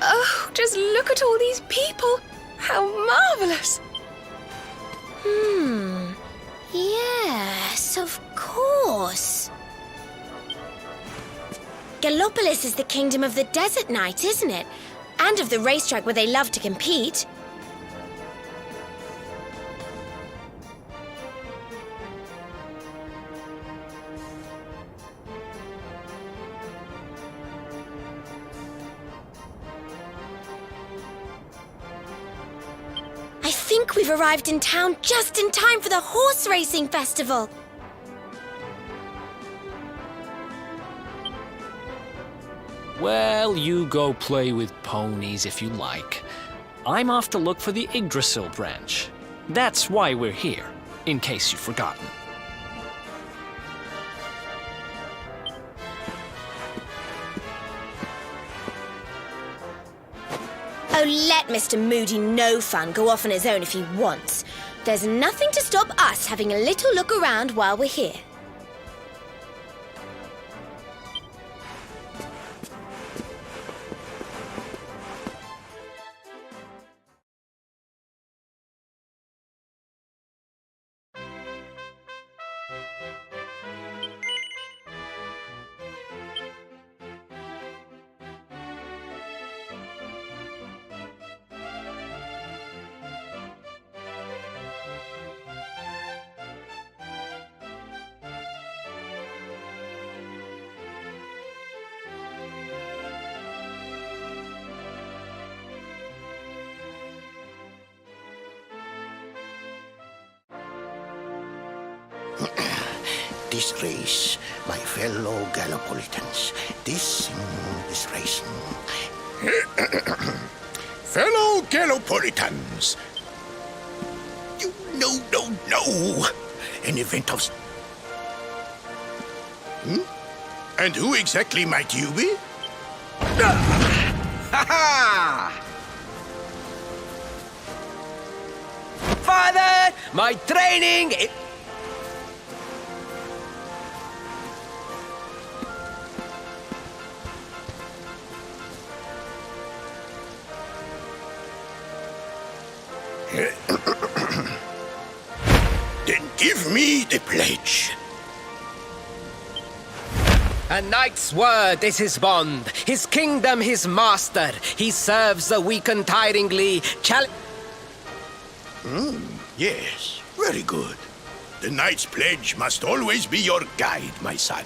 Oh, just look at all these people. How marvelous. Yes, of course. Gallopolis is the kingdom of the desert knight, isn't it? And of the racetrack where they love to compete. I think we've arrived in town just in time for the horse racing festival. Well, you go play with ponies if you like. I'm off to look for the Yggdrasil branch. That's why we're here, in case you've forgotten. Oh, let Mr. Moody No Fun go off on his own if he wants. There's nothing to stop us having a little look around while we're here. This race, my fellow Gallopolitans, this race. Fellow Gallopolitans, no. An event of... And who exactly might you be? Ha-ha! Father, my training... Then give me the pledge. A knight's word is his bond, his kingdom his master. He serves the weak untiringly. Yes, very good. The knight's pledge must always be your guide, my son.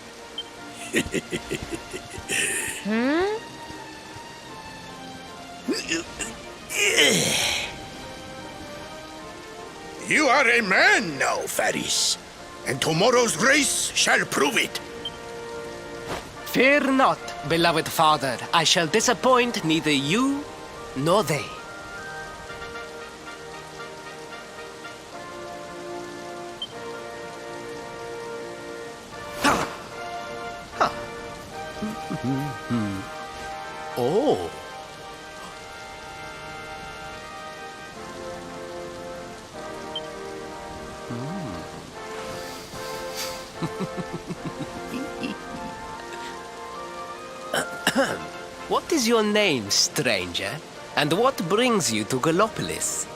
You are a man now, Faris, and tomorrow's race shall prove it. Fear not, beloved father. I shall disappoint neither you nor they. Oh. What is your name, stranger? And what brings you to Gallopolis?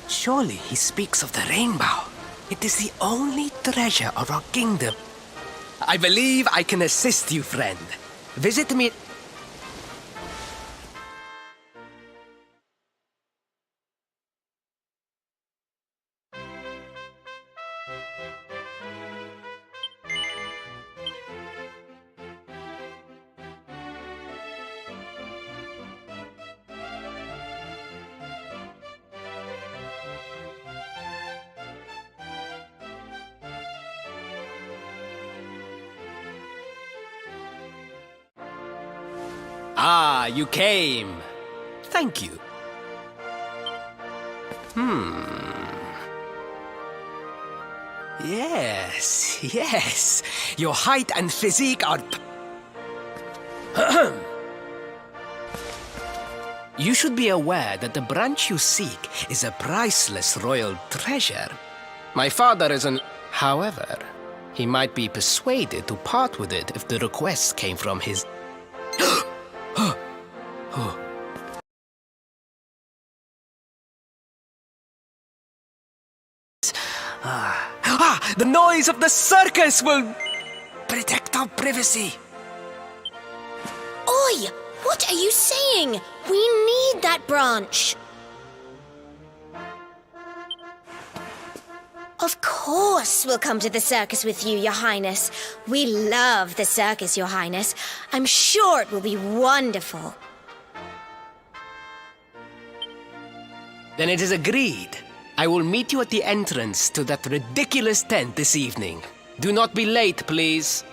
Surely he speaks of the rainbow. It is the only treasure of our kingdom. I believe I can assist you, friend. Visit me... Ah, you came. Thank you. Yes. Your height and physique are... You should be aware that the branch you seek is a priceless royal treasure. My father is an... However, he might be persuaded to part with it if the request came from his... The noise of the circus will protect our privacy. Oi! What are you saying? We need that branch. Of course we'll come to the circus with you, Your Highness. We love the circus, Your Highness. I'm sure it will be wonderful. Then it is agreed. I will meet you at the entrance to that ridiculous tent this evening. Do not be late, please.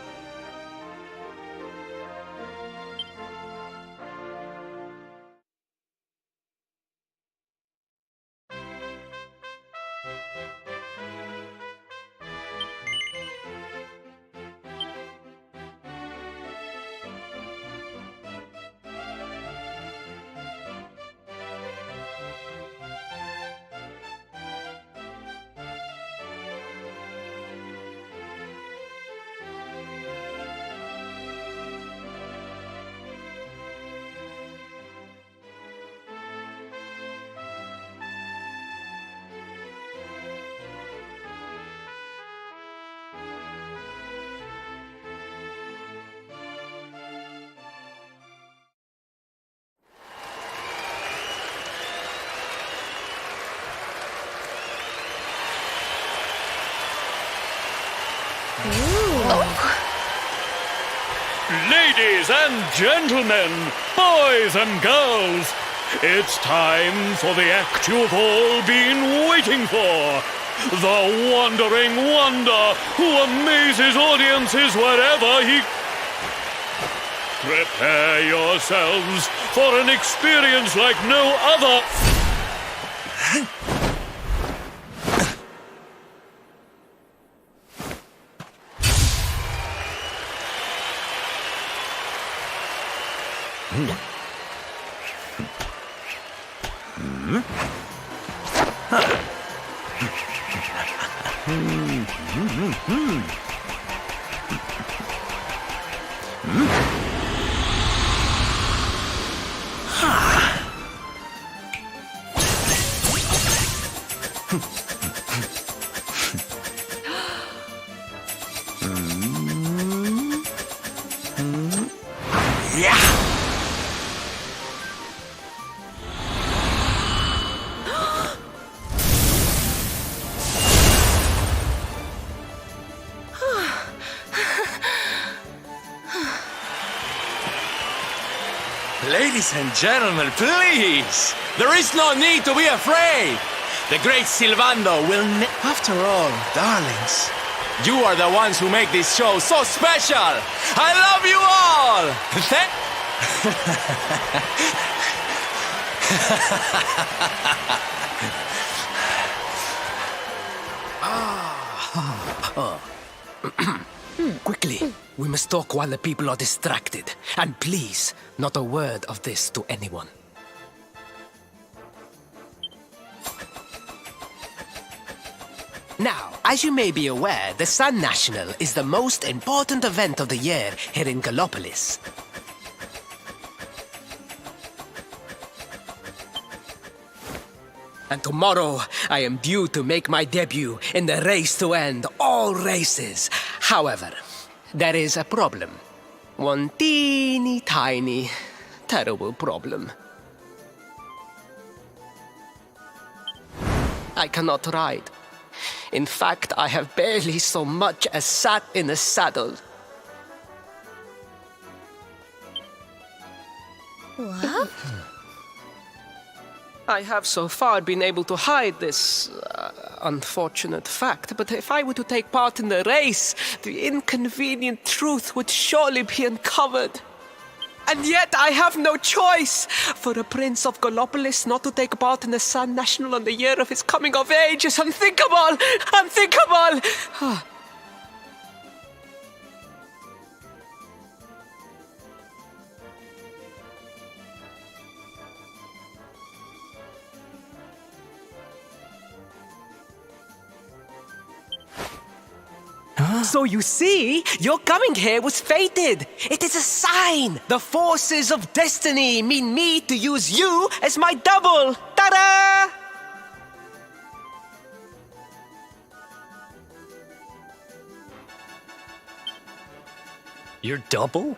Ladies and gentlemen, boys and girls, it's time for the act you've all been waiting for. The wandering wonder who amazes audiences wherever he... Prepare yourselves for an experience like no other. Ladies and gentlemen, please! There is no need to be afraid! The great Silvando will After all, darlings, You are the ones who make this show so special! I love you all! Quickly, we must talk while the people are distracted. And please, not a word of this to anyone. Now, as you may be aware, the Sun National is the most important event of the year here in Gallopolis. And tomorrow, I am due to make my debut in the race to end all races. However, there is a problem. One teeny tiny, terrible problem. I cannot ride. In fact, I have barely so much as sat in a saddle. What? I have so far been able to hide this unfortunate fact, but if I were to take part in the race, the inconvenient truth would surely be uncovered. And yet I have no choice. For a prince of Gallopolis not to take part in the Sun National on the year of his coming of age is unthinkable! Unthinkable! So you see, your coming here was fated. It is a sign. The forces of destiny mean me to use you as my double. Ta-da! Your double?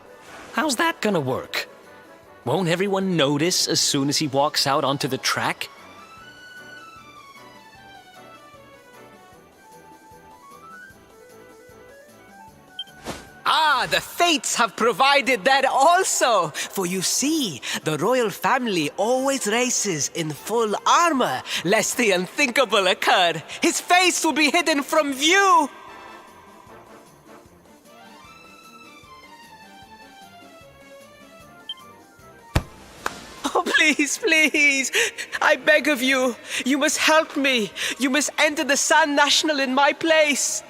How's that gonna work? Won't everyone notice as soon as he walks out onto the track? Ah, the fates have provided that also. For you see, the royal family always races in full armor, lest the unthinkable occur. His face will be hidden from view. Oh, please, please. I beg of you. You must help me. You must enter the Sun National in my place.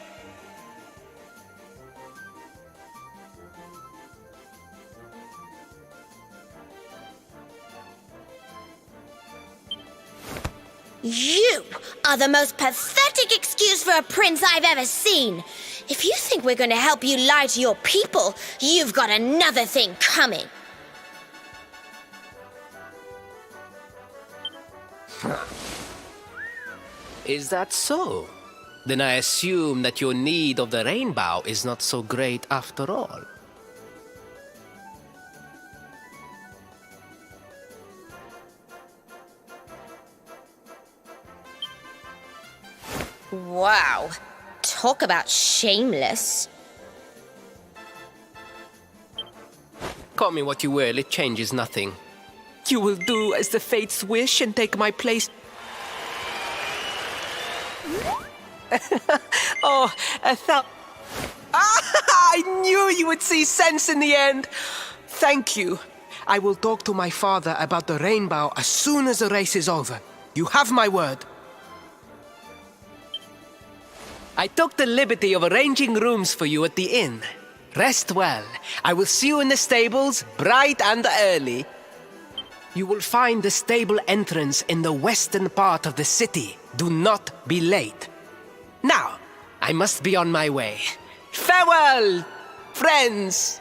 You are the most pathetic excuse for a prince I've ever seen. If you think we're going to help you lie to your people, you've got another thing coming. Is that so? Then I assume that your need of the rainbow is not so great after all. Wow. Talk about shameless. Call me what you will, it changes nothing. You will do as the fates wish and take my place. Oh, I knew you would see sense in the end. Thank you. I will talk to my father about the rainbow as soon as the race is over. You have my word. I took the liberty of arranging rooms for you at the inn. Rest well. I will see you in the stables, bright and early. You will find the stable entrance in the western part of the city. Do not be late. Now, I must be on my way. Farewell, friends!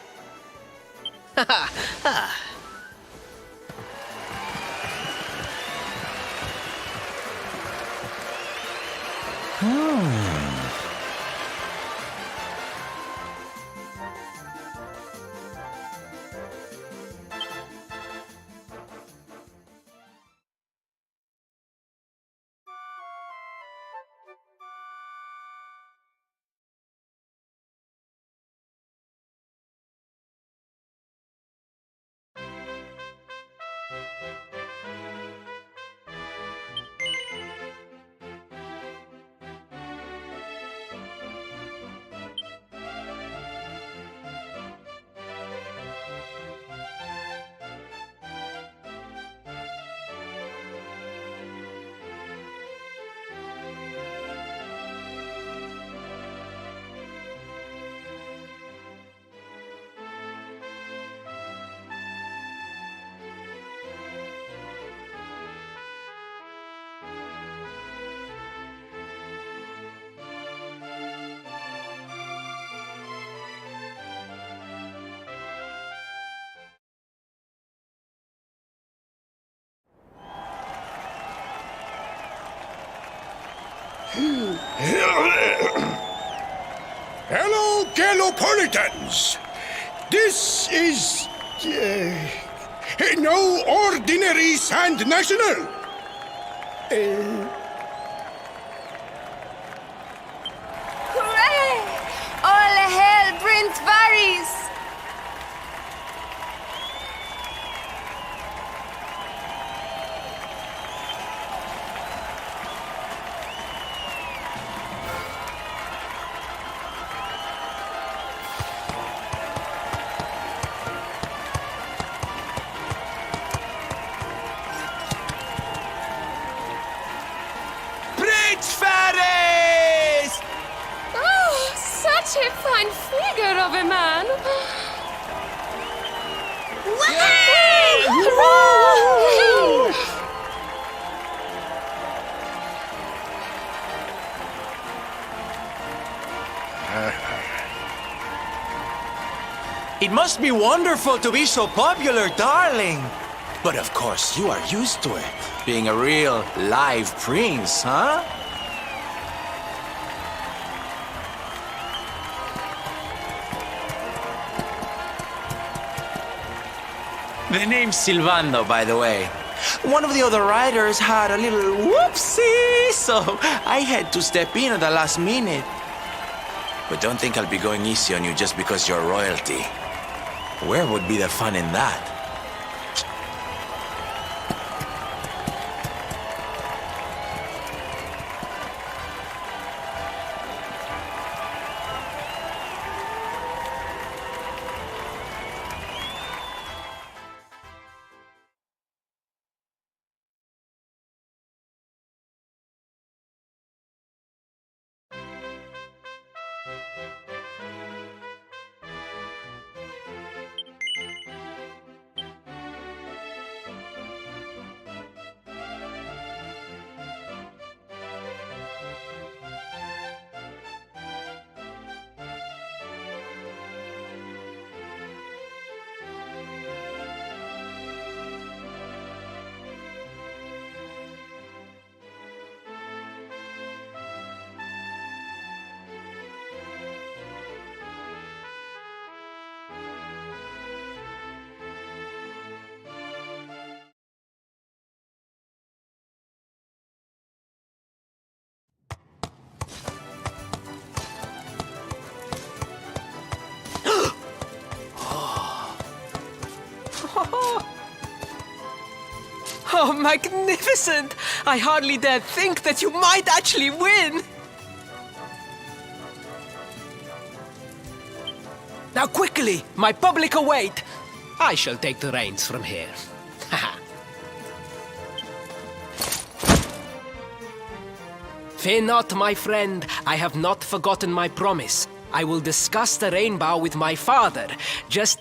Hello, Gallopolitans! This is no ordinary Sand National. Hooray! All hail Prince Varys! Oh, such a fine figure of a man! Hooray! It must be wonderful to be so popular, darling. But of course, you are used to it. Being a real live prince, huh? The name's Silvando, by the way. One of the other riders had a little whoopsie, so I had to step in at the last minute. But don't think I'll be going easy on you just because you're royalty. Where would be the fun in that? Oh, magnificent! I hardly dare think that you might actually win! Now quickly, my public await! I shall take the reins from here. Fear not, my friend. I have not forgotten my promise. I will discuss the rainbow with my father. Just...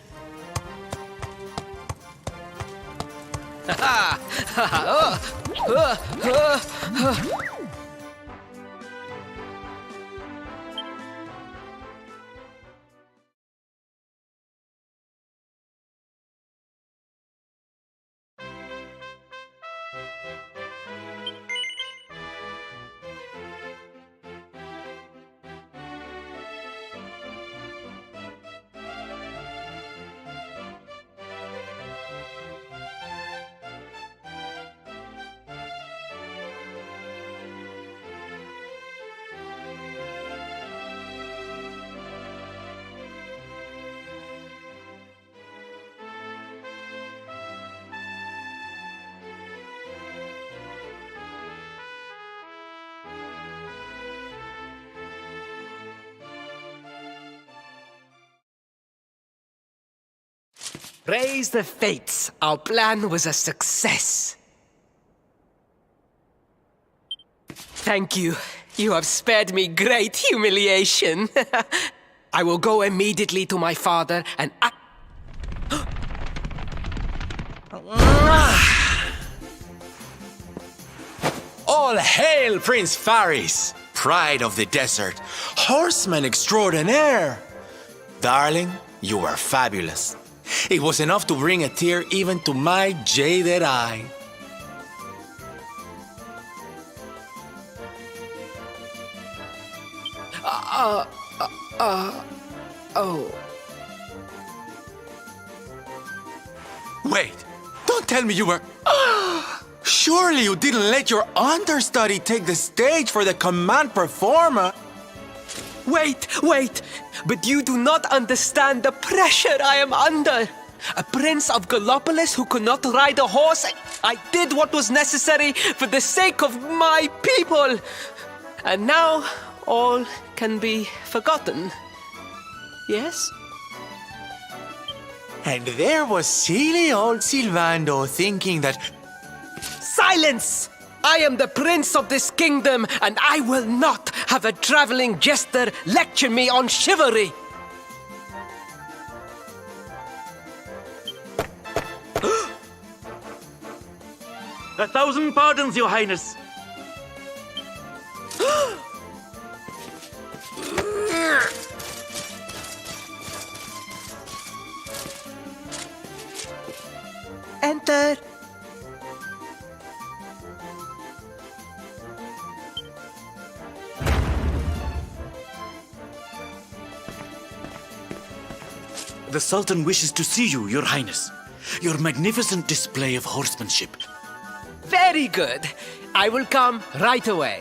Raise the fates. Our plan was a success. Thank you. You have spared me great humiliation. I will go immediately to my father and... All hail Prince Faris, pride of the desert, horseman extraordinaire. Darling, you were fabulous. It was enough to bring a tear even to my jaded eye. Oh. Wait, don't tell me you were... Surely you didn't let your understudy take the stage for the command performer. Wait! But you do not understand the pressure I am under. A prince of Gallopolis who could not ride a horse. I did what was necessary for the sake of my people. And now all can be forgotten. Yes? And there was silly old Silvando thinking that... Silence! I am the prince of this kingdom, and I will not have a traveling jester lecture me on chivalry. A thousand pardons, Your Highness. Father! The Sultan wishes to see you, Your Highness. Your magnificent display of horsemanship. Very good. I will come right away.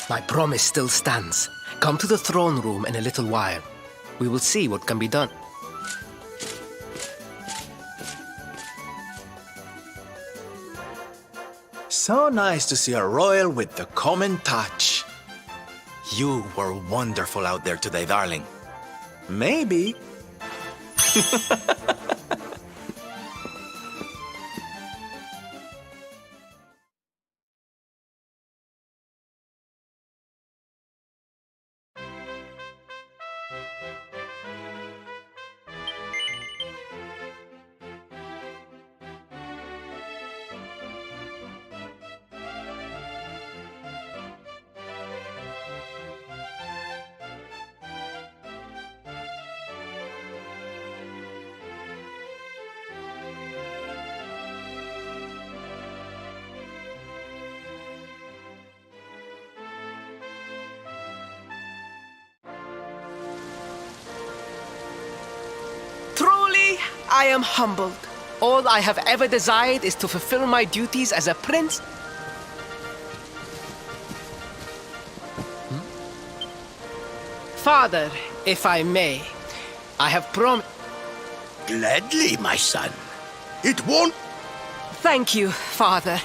My promise still stands. Come to the throne room in a little while. We will see what can be done. So nice to see a royal with the common touch. You were wonderful out there today, darling. Maybe. Truly, I am humbled. All I have ever desired is to fulfill my duties as a prince. Father, if I may, I have promised. Gladly, my son. It won't. Thank you, Father.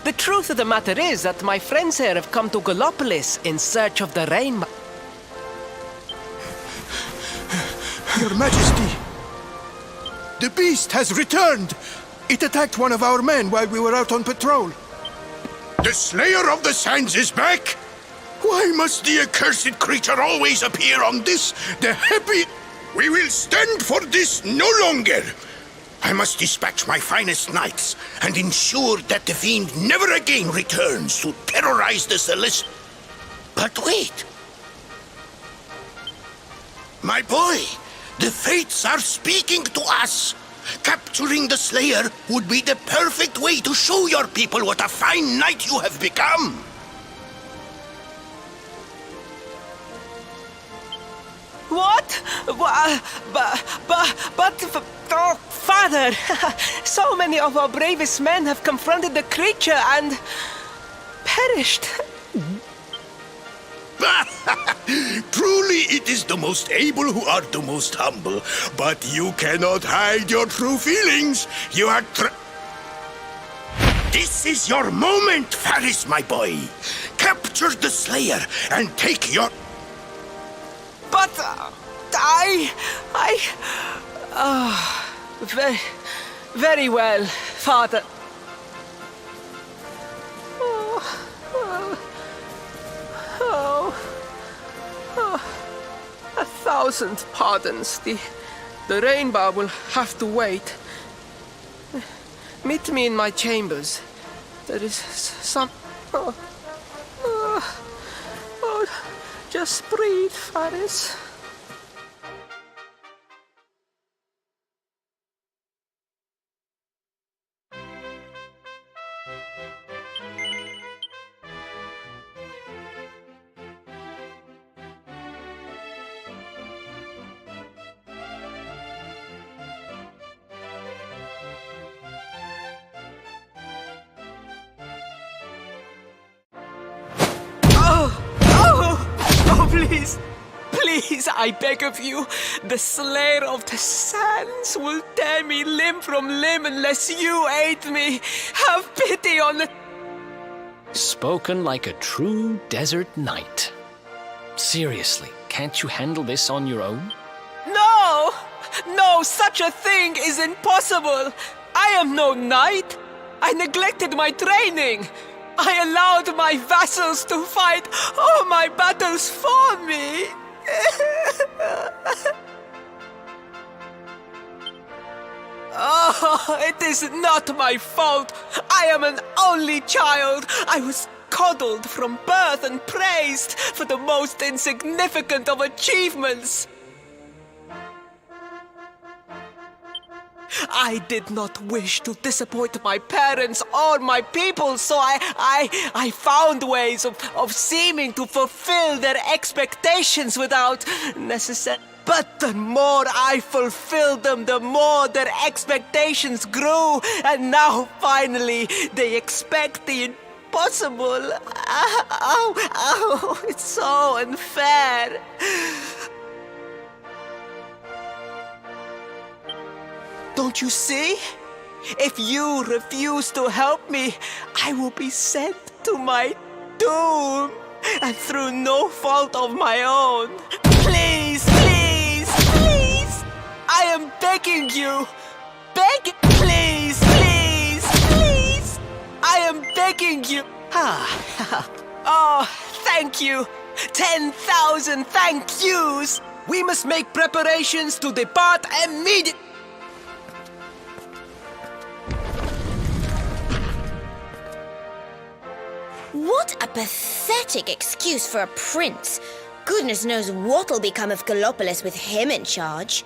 The truth of the matter is that my friends here have come to Gallopolis in search of the rainbow. Your Majesty, the beast has returned. It attacked one of our men while we were out on patrol. The Slayer of the Sands is back? Why must the accursed creature always appear on this, the happy... We will stand for this no longer. I must dispatch my finest knights and ensure that the fiend never again returns to terrorize the Celest... But wait. My boy, the fates are speaking to us. Capturing the Slayer would be the perfect way to show your people what a fine knight you have become. What? Oh, Father! So many of our bravest men have confronted the creature and perished. Truly, it is the most able who are the most humble. But you cannot hide your true feelings. You are This is your moment, Faris, my boy. Capture the Slayer and take your... But very well, Father. A thousand pardons. The rainbow will have to wait. Meet me in my chambers. There is some... just breathe, Faris. Please, please, I beg of you, the Slayer of the Sands will tear me limb from limb unless you aid me. Have pity on the... Spoken like a true desert knight. Seriously, can't you handle this on your own? No! No, such a thing is impossible! I am no knight! I neglected my training! I allowed my vassals to fight all my battles for me! Oh, it is not my fault! I am an only child! I was coddled from birth and praised for the most insignificant of achievements. I did not wish to disappoint my parents or my people, so I found ways of seeming to fulfill their expectations without necessary. But the more I fulfilled them, the more their expectations grew, and now finally they expect the impossible. Ow, it's so unfair. Don't you see? If you refuse to help me, I will be sent to my doom, and through no fault of my own. Please, please, please! I am begging you! Please, please, please! I am begging you! Oh, thank you! 10,000 thank yous! We must make preparations to depart immediately! What a pathetic excuse for a prince. Goodness knows what'll become of Gallopolis with him in charge.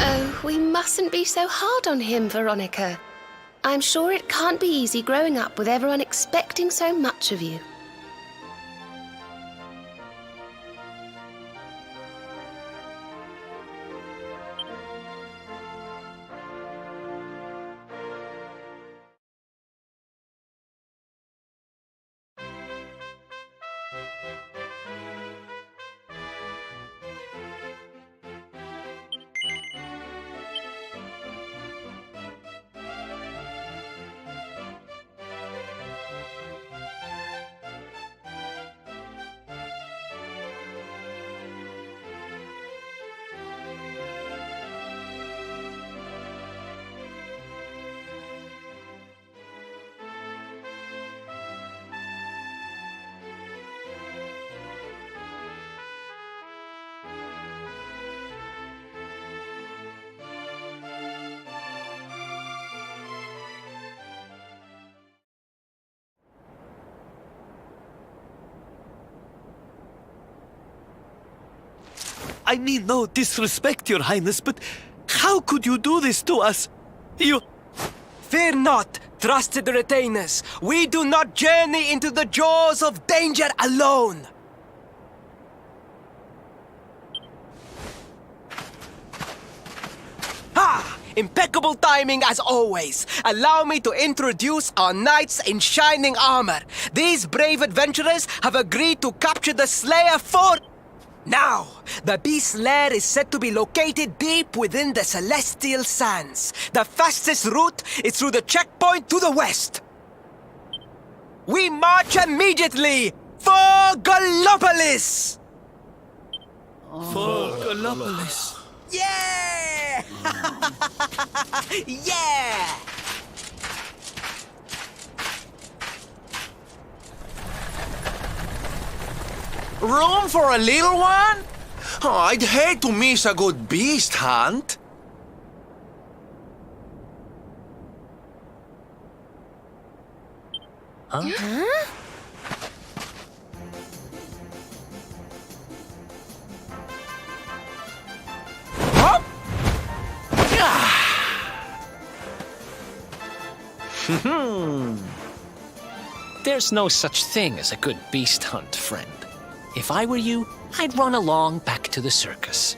Oh, we mustn't be so hard on him, Veronica. I'm sure it can't be easy growing up with everyone expecting so much of you. I mean no disrespect, Your Highness, but how could you do this to us? You... Fear not, trusted retainers. We do not journey into the jaws of danger alone. Ha! Impeccable timing as always. Allow me to introduce our knights in shining armor. These brave adventurers have agreed to capture the Slayer fort. Now, the beast's lair is said to be located deep within the Celestial Sands. The fastest route is through the checkpoint to the west. We march immediately for Gallopolis! For Gallopolis. Yeah! Yeah! Room for a little one? Oh, I'd hate to miss a good beast hunt. Huh? Hop! There's no such thing as a good beast hunt, friend. If I were you, I'd run along back to the circus.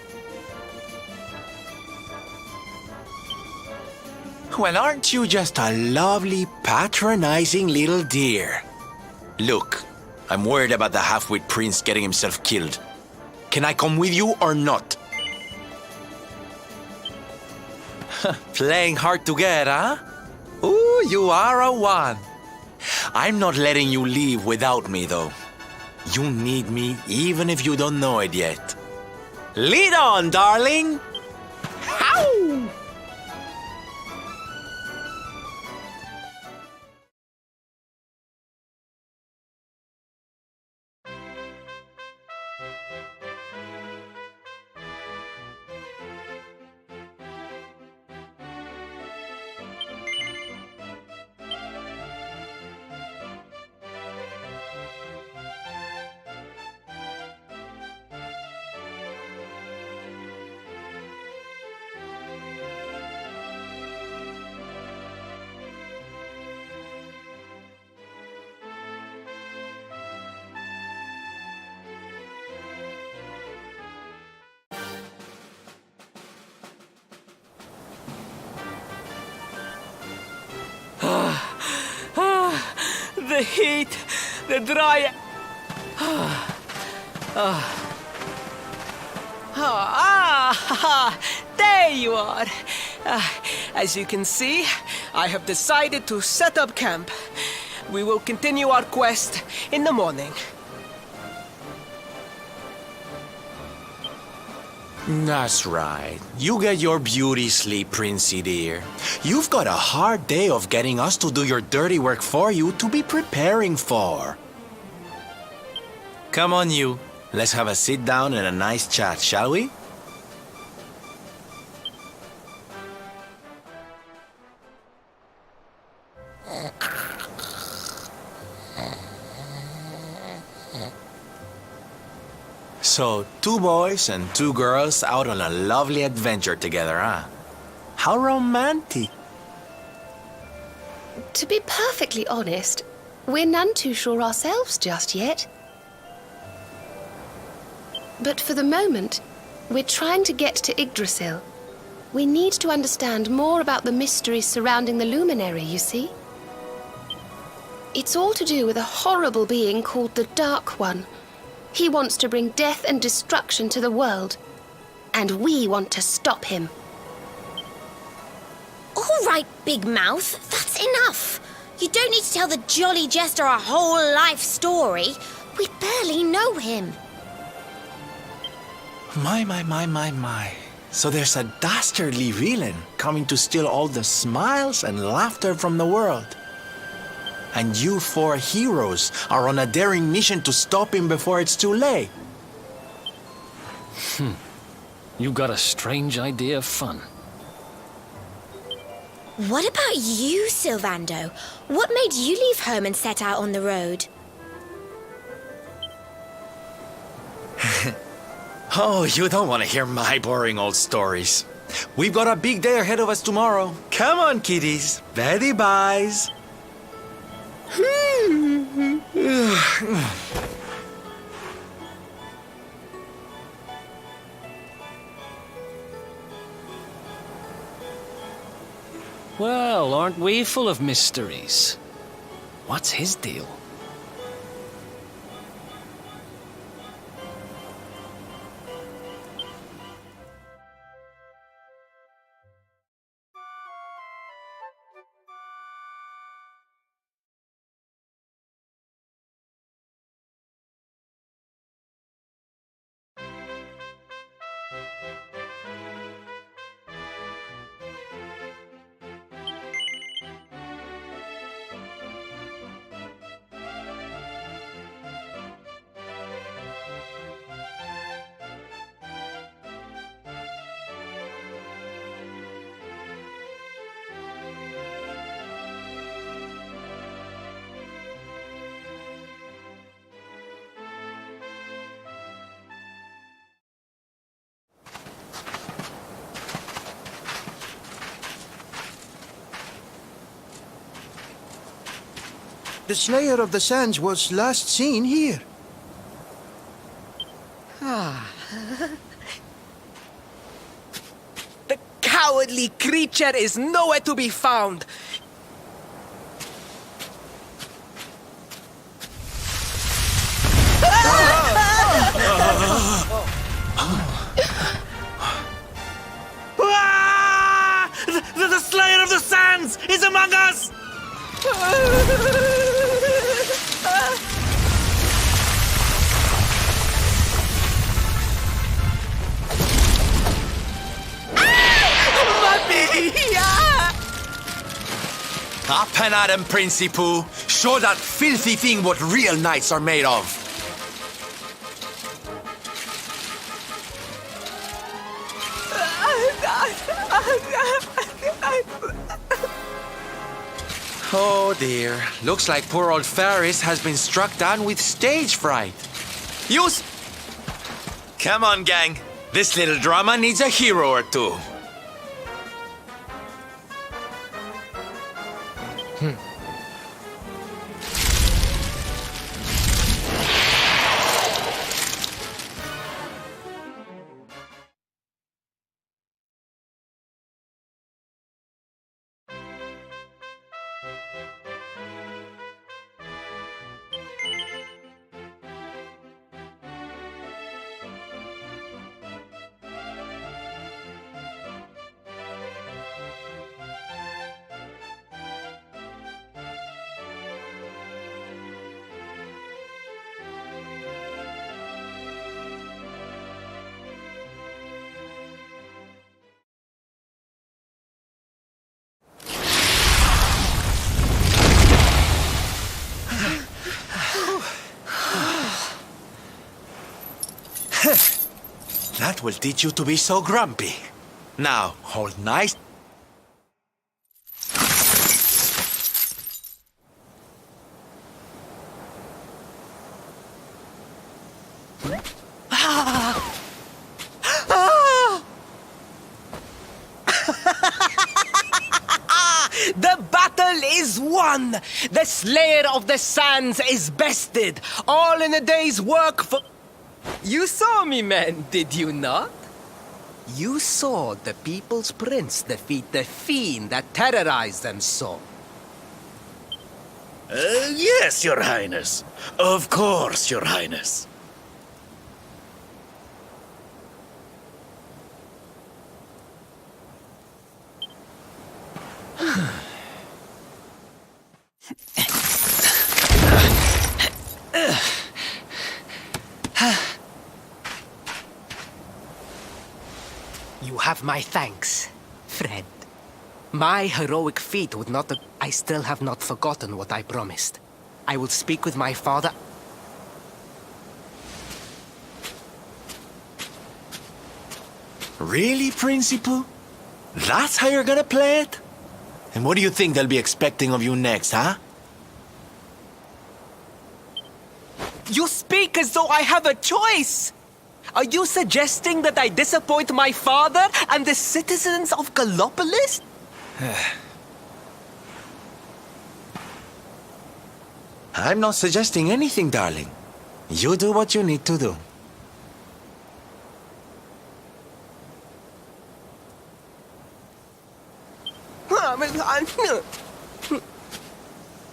Well, aren't you just a lovely, patronizing little dear? Look, I'm worried about the half-wit prince getting himself killed. Can I come with you or not? Playing hard to get, huh? Ooh, you are a one. I'm not letting you leave without me, though. You need me even if you don't know it yet. Lead on, darling! Ow! The heat, the dry... There you are. As you can see, I have decided to set up camp. We will continue our quest in the morning. That's right. You get your beauty sleep, Princey dear. You've got a hard day of getting us to do your dirty work for you to be preparing for. Come on, you. Let's have a sit down and a nice chat, shall we? So, 2 boys and 2 girls out on a lovely adventure together, huh? How romantic. To be perfectly honest, we're none too sure ourselves just yet. But for the moment, we're trying to get to Yggdrasil. We need to understand more about the mysteries surrounding the luminary, you see? It's all to do with a horrible being called the Dark One. He wants to bring death and destruction to the world. And we want to stop him. All right, Big Mouth, that's enough. You don't need to tell the Jolly Jester a whole life story. We barely know him. My. So there's a dastardly villain coming to steal all the smiles and laughter from the world. And you 4 heroes are on a daring mission to stop him before it's too late. You got a strange idea of fun. What about you, Sylvando? What made you leave home and set out on the road? Oh, you don't want to hear my boring old stories. We've got a big day ahead of us tomorrow. Come on, kiddies. Betty buys. Well, aren't we full of mysteries? What's his deal? The Slayer of the Sands was last seen here. The cowardly creature is nowhere to be found. The Slayer of the Sands is among us! Up and at him, Princey Pooh. Show that filthy thing what real knights are made of. Oh dear. Looks like poor old Ferris has been struck down with stage fright. Come on, gang. This little drama needs a hero or two. That will teach you to be so grumpy. Now, hold nice. The battle is won! The Slayer of the Sands is bested! All in a day's work for... You saw me, men, did you not? You saw the People's Prince defeat the fiend that terrorized them so. Yes, Your Highness. Of course, Your Highness. You have my thanks, friend. My heroic feat would not... I still have not forgotten what I promised. I will speak with my father... Really, Principal? That's how you're gonna play it? And what do you think they'll be expecting of you next, huh? You speak as though I have a choice! Are you suggesting that I disappoint my father and the citizens of Gallopolis? I'm not suggesting anything, darling. You do what you need to do.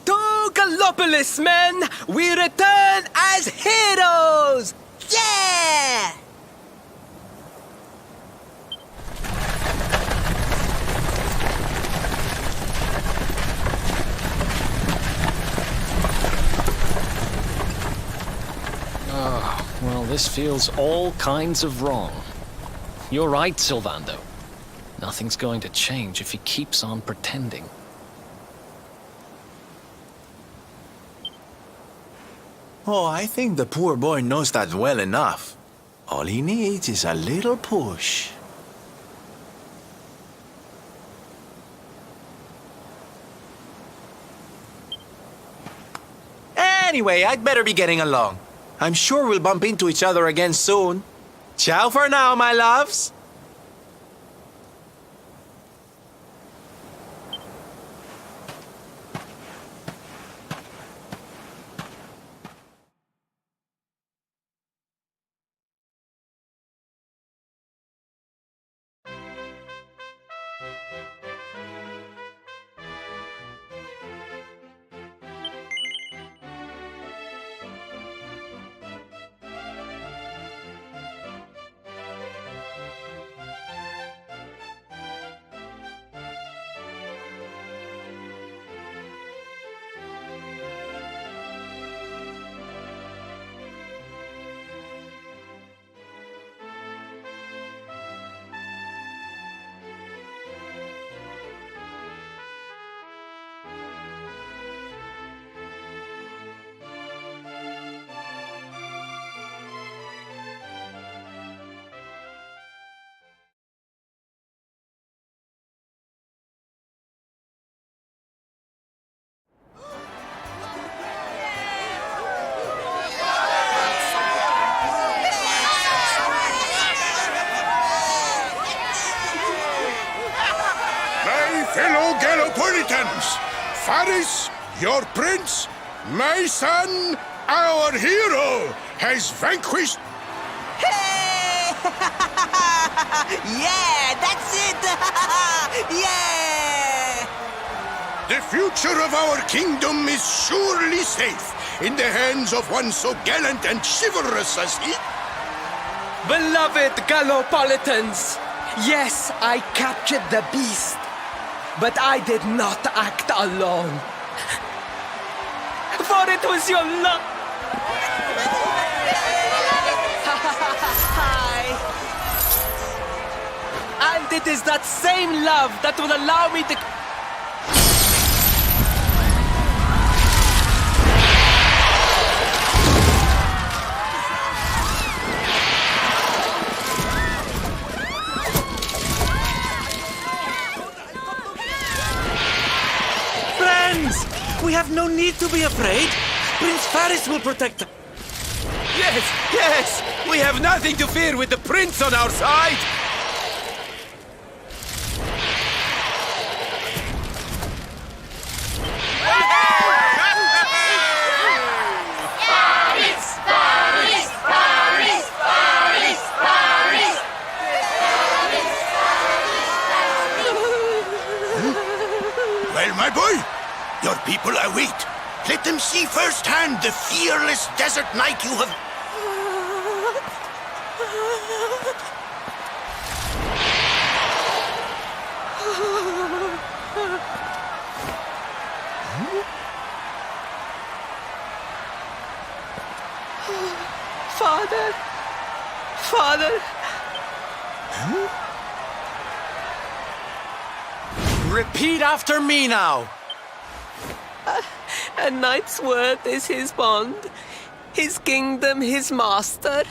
To Gallopolis, men! We return as heroes! Yeah! Well, this feels all kinds of wrong. You're right, Sylvando. Nothing's going to change if he keeps on pretending. Oh, I think the poor boy knows that well enough. All he needs is a little push. Anyway, I'd better be getting along. I'm sure we'll bump into each other again soon. Ciao for now, my loves. Fellow Gallopolitans, Faris, your prince, my son, our hero, has vanquished... Hey! Yeah, that's it! Yeah! The future of our kingdom is surely safe in the hands of one so gallant and chivalrous as he. Beloved Gallopolitans, yes, I captured the beast. But I did not act alone. For it was your love. And it is that same love that will allow me to... We have no need to be afraid. Prince Faris will protect us. Yes! We have nothing to fear with the prince on our side! Well, my boy, your people await. Let them see firsthand the fearless desert knight you have... Father! Father! Repeat after me now! A knight's word is his bond, his kingdom his master.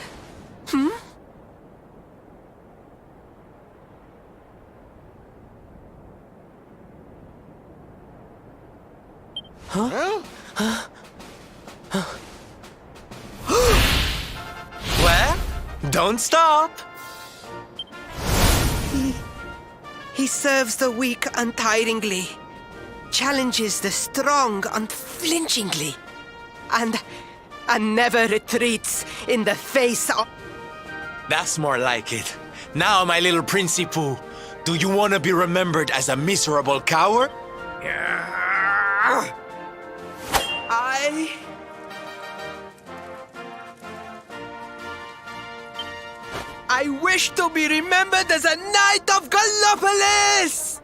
Well, don't stop! He serves the weak untiringly, challenges the strong unflinchingly, and never retreats in the face of... That's more like it. Now, my little Princey Pooh, do you want to be remembered as a miserable coward? I wish to be remembered as a knight of Gallopolis!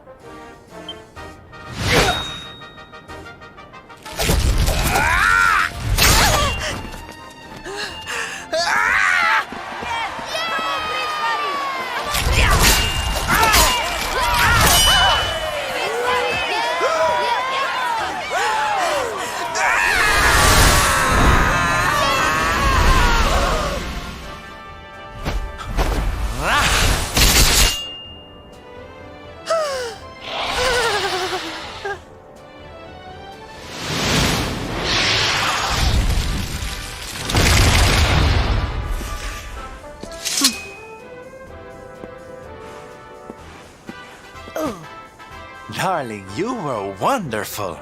Darling, you were wonderful.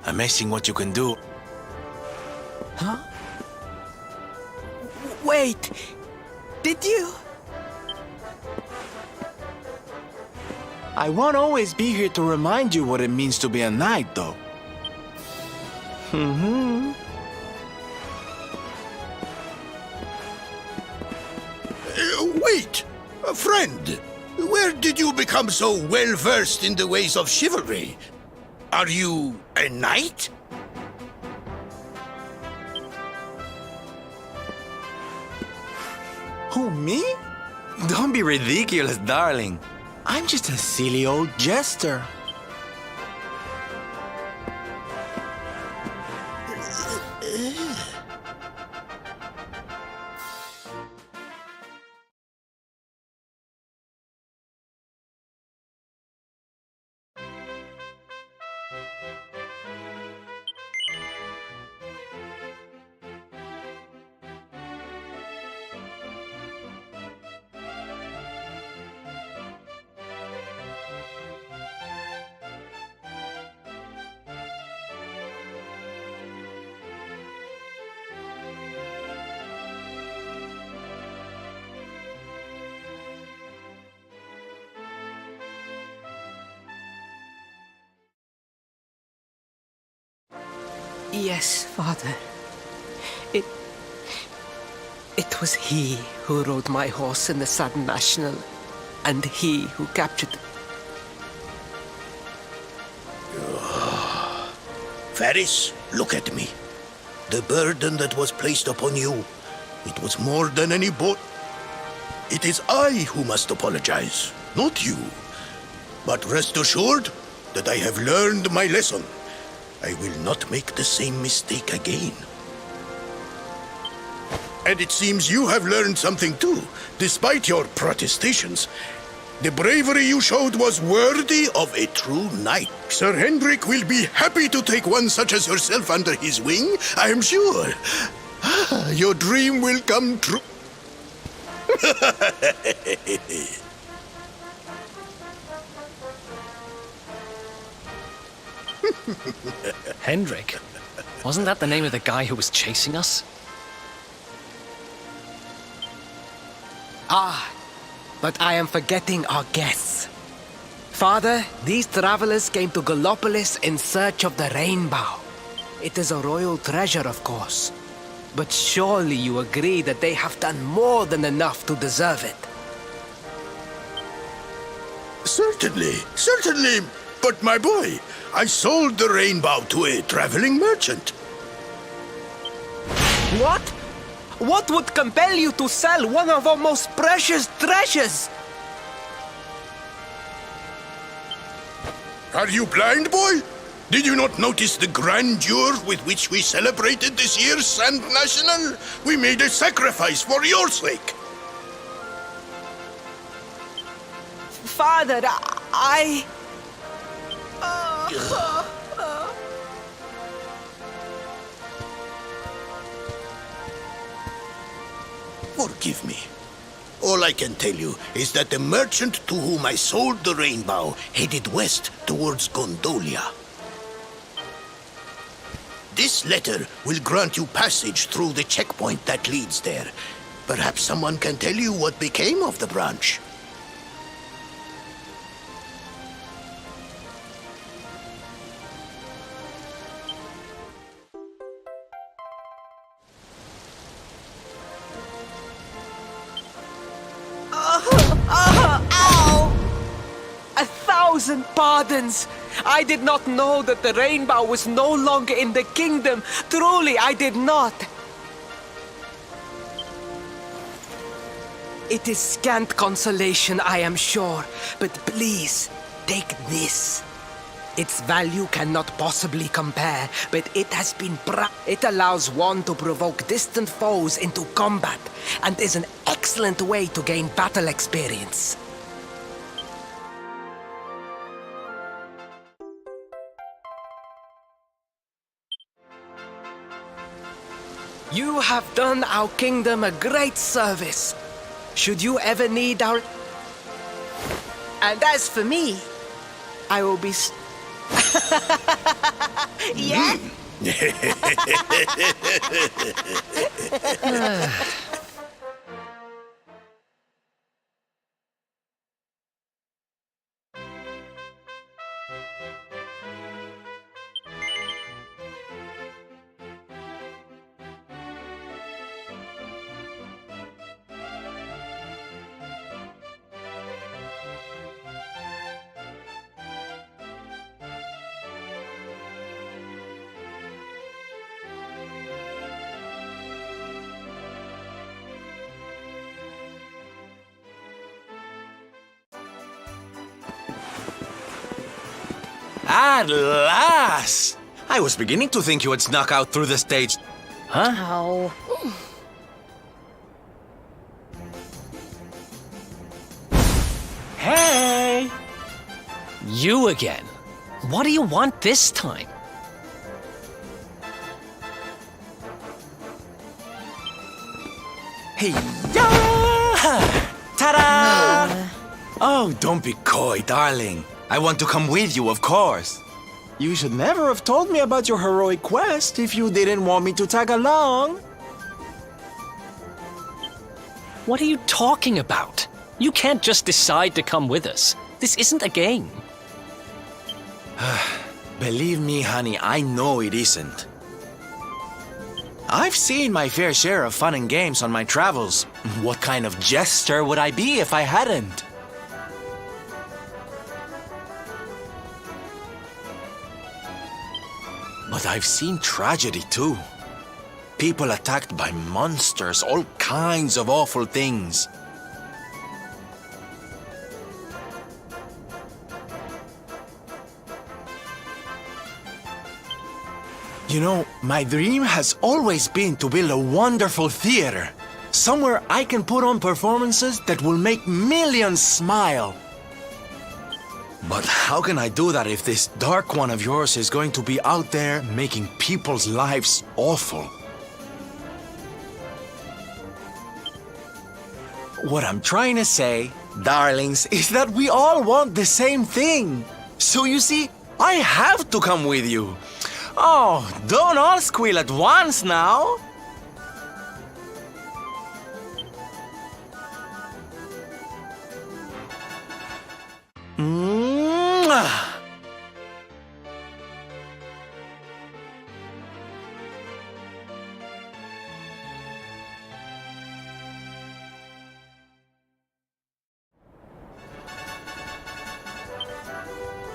Amazing what you can do. Huh? Wait, did you? I won't always be here to remind you what it means to be a knight, though. Wait! Friend! Where did you become so well-versed in the ways of chivalry? Are you a knight? Who, me? Don't be ridiculous, darling. I'm just a silly old jester. Yes, Father. It was he who rode my horse in the Southern National, and he who captured... Faris, look at me. The burden that was placed upon you, it was more than any boat. It is I who must apologize, not you. But rest assured that I have learned my lesson. I will not make the same mistake again. And it seems you have learned something too, despite your protestations. The bravery you showed was worthy of a true knight. Sir Hendrik will be happy to take one such as yourself under his wing, I am sure. Your dream will come true. Hendrik? Wasn't that the name of the guy who was chasing us? Ah, but I am forgetting our guests. Father, these travelers came to Gallopolis in search of the rainbow. It is a royal treasure, of course. But surely you agree that they have done more than enough to deserve it. Certainly, certainly. But my boy, I sold the rainbow to a traveling merchant. What? What would compel you to sell one of our most precious treasures? Are you blind, boy? Did you not notice the grandeur with which we celebrated this year's Sand National? We made a sacrifice for your sake. Father, I... Forgive me. All I can tell you is that the merchant to whom I sold the rainbow headed west towards Gondolia. This letter will grant you passage through the checkpoint that leads there. Perhaps someone can tell you what became of the branch. Ow! 1,000 pardons! I did not know that the rainbow was no longer in the kingdom. Truly, I did not. It is scant consolation, I am sure. But please, take this. Its value cannot possibly compare, but it has been It allows one to provoke distant foes into combat, and is an excellent way to gain battle experience. You have done our kingdom a great service. Should you ever need our... And as for me, I will be... Yeah? At last! I was beginning to think you had snuck out through the stage. Huh? Oh. Hey! You again? What do you want this time? Hey, yeah! Ta-da! Oh, don't be coy, darling. I want to come with you, of course. You should never have told me about your heroic quest if you didn't want me to tag along. What are you talking about? You can't just decide to come with us. This isn't a game. Believe me, honey, I know it isn't. I've seen my fair share of fun and games on my travels. What kind of jester would I be if I hadn't? But I've seen tragedy too. People attacked by monsters, all kinds of awful things. You know, my dream has always been to build a wonderful theater. Somewhere I can put on performances that will make millions smile. But how can I do that if this dark one of yours is going to be out there making people's lives awful? What I'm trying to say, darlings, is that we all want the same thing. So you see, I have to come with you. Oh, don't all squeal at once now. Mwah.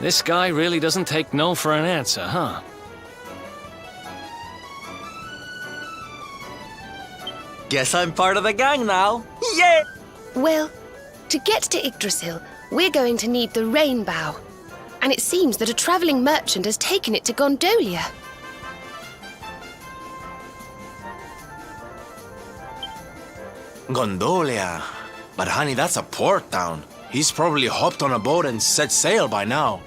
This guy really doesn't take no for an answer, huh? Guess I'm part of the gang now. Yeah! Well, to get to Yggdrasil, we're going to need the rainbow. And it seems that a travelling merchant has taken it to Gondolia. Gondolia. But honey, that's a port town. He's probably hopped on a boat and set sail by now.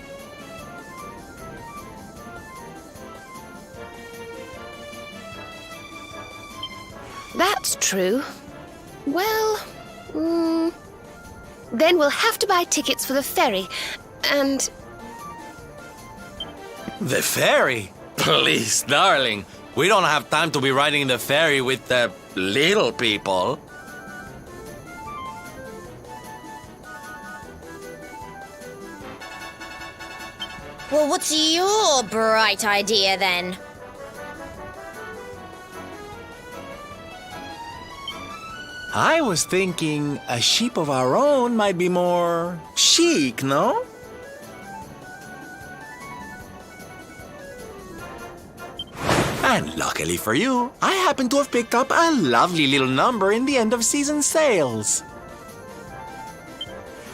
That's true. Well, then we'll have to buy tickets for the ferry, and... The ferry? Please, darling. We don't have time to be riding the ferry with the little people. Well, what's your bright idea then? I was thinking a ship of our own might be more chic, no? And luckily for you, I happen to have picked up a lovely little number in the end of season sales.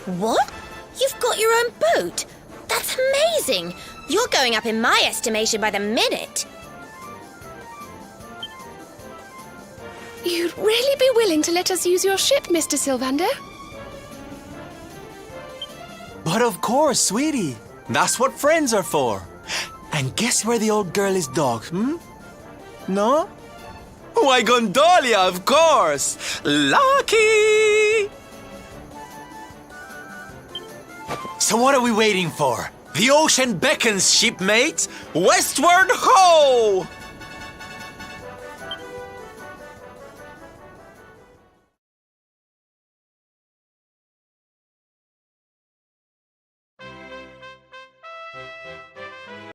What? You've got your own boat? That's amazing! You're going up in my estimation by the minute. You'd really be willing to let us use your ship, Mr. Sylvando? But of course, sweetie. That's what friends are for. And guess where the old girl is docked, No? Why, Gondolia, of course! Lucky! So what are we waiting for? The ocean beckons, shipmates! Westward ho!